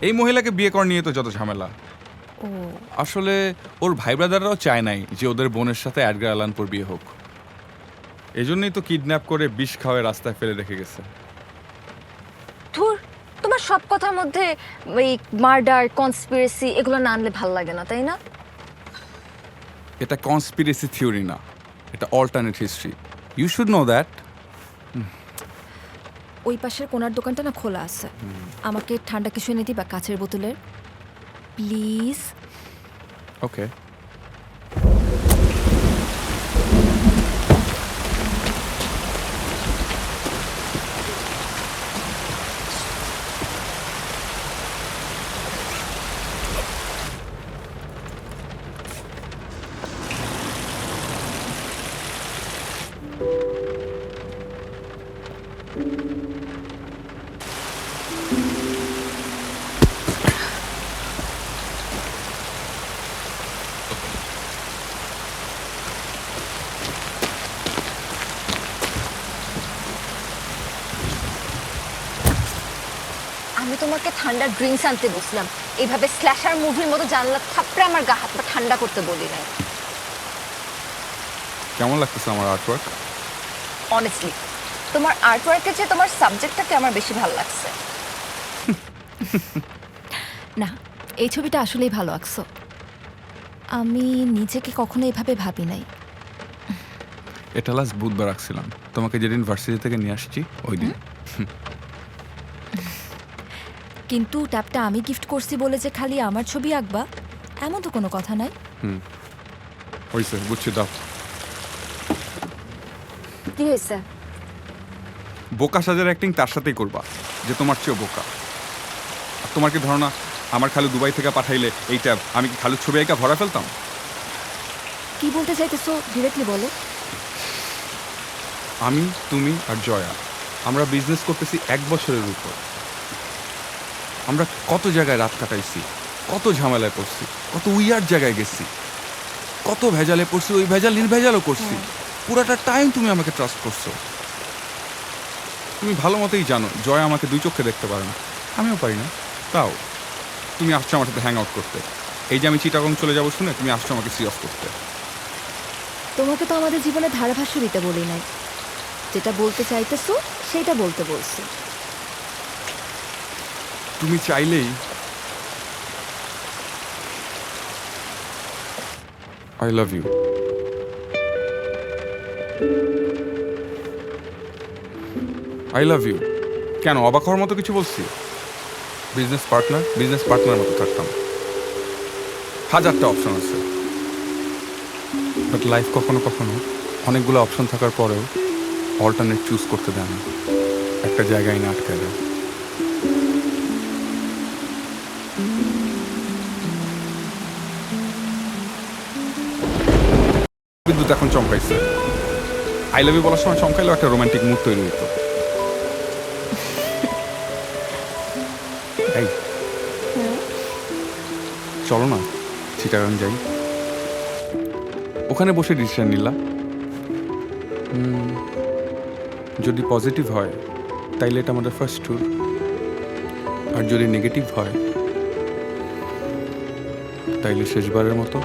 এই মহিলাকে বিয়ে করা নিয়ে তো যত ঝামেলা। ও আসলে ওর ভাই ব্রাদাররাও চায় নাই যে ওদের বোনের সাথে অ্যাডগার আলানপুর বিয়ে হোক। এই জন্যই তো কিডন্যাপ করে বিষ খাওয়ায় রাস্তায় ফেলে রেখে গেছে। ধুর, তোমার সব কথার মধ্যে ওই মার্ডার কনস্পিরেসি এগুলো না আনলে ভাল লাগে না, তাই না? এটা কনস্পিরেসি থিওরি না, এটা alternate history. You should know that. ওই পাশের কোনার দোকানটা না খোলা আছে, আমাকে ঠান্ডা কিছু এনে দিবা কাচের বোতলের, প্লিজ। ওকে। আমি তোমাকে ঠান্ডা ড্রিঙ্কস আনতে বসলাম, এইভাবে স্ল্যাশার মুভির মতো জানলা থাপড়ে আমার গা হাত পা ঠান্ডা করতে বলি নাই। কেমন লাগতেছে আমার আর্টওয়ার্ক? অনেস্টলি তোমার আর্টওয়ার্কের চেয়ে তোমার সাবজেক্টটাকে আমার বেশি ভালো লাগছে। না, এই ছবিটা আসলেই ভালো আঁকছো। আমি নিজেকে কখনো এভাবে ভাবি নাই। এটা লাস্ট বুধবার রাখছিলাম, তোমাকে যেদিন ভার্সিটি থেকে নিয়ে আসছি ওই দিন। কিন্তু ট্যাবটা আমি গিফট করছি বলে যে খালি আমার ছবি আঁকবা এমন তো কোনো কথা নাই। হয়েছে, বুঝছি, দাও। কি হয়েছে? বোকা সাজার অ্যাক্টিং তার সাথেই করবা যে তোমার চেয়েও বোকা। আর তোমার কি ধারণা আমার খালু দুবাই থেকে পাঠাইলে এই ট্যাব আমি কি খালুর ছবি একা ভরা ফেলতাম? কি বলতে চাইতেছো ডিরেক্টলি বলো। আমি, তুমি আর জয়া আমরা বিজনেস করতেছি 1 বছরের উপর। আমরা কত জায়গায় রাত কাটাইছি, কত ঝামেলায় পড়ছি, কত উইয়ার জায়গায় গেছি, কত ভেজালে পড়ছি, ওই ভেজাল নির্ভেজালও করছি। পুরাটা টাইম তুমি আমাকে ট্রাস্ট করছো। তুমি ভালো মতোই জানো জয়া আমাকে 2 চোখে দেখতে পারে না, আমিও পারি না। তাও তুমি আসছো আমার সাথে হ্যাং আউট করতে। এই যে আমি চিটাগং চলে যাবো শুনে তুমি আসছো আমাকে সি অফ করতে। তোমাকে তো আমাদের জীবনে ধারাভাষ্য দিতে বলি নাই, যেটা বলতে চাইতেছো সেটা বলতে বলছি। তুমি চাইলেই I love you. I love you. কেন অবাক হওয়ার মতো কিছু বলছি? বিজনেস পার্টনার মতো থাকতাম। 1000টা অপশন আছে, বাট লাইফ কখনো কখনো অনেকগুলো অপশন থাকার পরেও অল্টারনেট চুজ করতে দেয় না, একটা জায়গায় না আটকে দেয়। বিদ্যুৎ এখন চমকাইছে। আই লাভ ইউ বলার সময় চমকাইলেও একটা রোমান্টিক মুড তৈরি হতো। এই চলো না চিটাগাং যাই, ওখানে বসে ডিসিশন নিলা। যদি পজিটিভ হয় তাইলে এটা আমাদের ফার্স্ট ট্যুর, আর যদি নেগেটিভ হয় তাইলে শেষবারের মতো